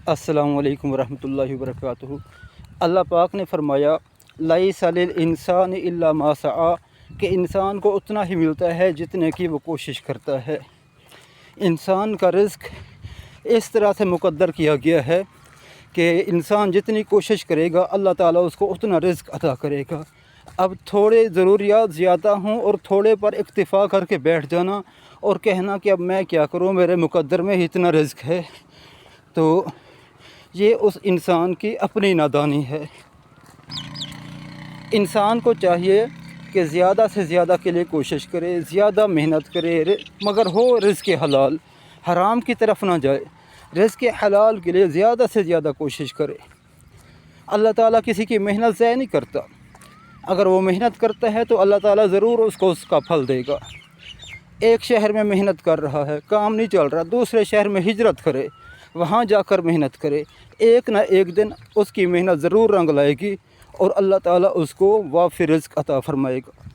السلام علیکم ورحمۃ اللہ وبرکاتہ۔ اللہ پاک نے فرمایا لیس للانسان الا ما سعی، کہ انسان کو اتنا ہی ملتا ہے جتنے کی وہ کوشش کرتا ہے۔ انسان کا رزق اس طرح سے مقدر کیا گیا ہے کہ انسان جتنی کوشش کرے گا اللہ تعالیٰ اس کو اتنا رزق عطا کرے گا۔ اب تھوڑے ضروریات زیادہ ہوں اور تھوڑے پر اکتفا کر کے بیٹھ جانا اور کہنا کہ اب میں کیا کروں، میرے مقدر میں ہی اتنا رزق ہے، تو یہ اس انسان کی اپنی نادانی ہے۔ انسان کو چاہیے کہ زیادہ سے زیادہ کے لیے کوشش کرے، زیادہ محنت کرے، مگر ہو رزق حلال، حرام کی طرف نہ جائے۔ رزق حلال کے لیے زیادہ سے زیادہ کوشش کرے۔ اللہ تعالیٰ کسی کی محنت ضائع نہیں کرتا، اگر وہ محنت کرتا ہے تو اللہ تعالیٰ ضرور اس کو اس کا پھل دے گا۔ ایک شہر میں محنت کر رہا ہے، کام نہیں چل رہا، دوسرے شہر میں ہجرت کرے، وہاں جا کر محنت کرے، ایک نہ ایک دن اس کی محنت ضرور رنگ لائے گی اور اللہ تعالیٰ اس کو وافر رزق عطا فرمائے گا۔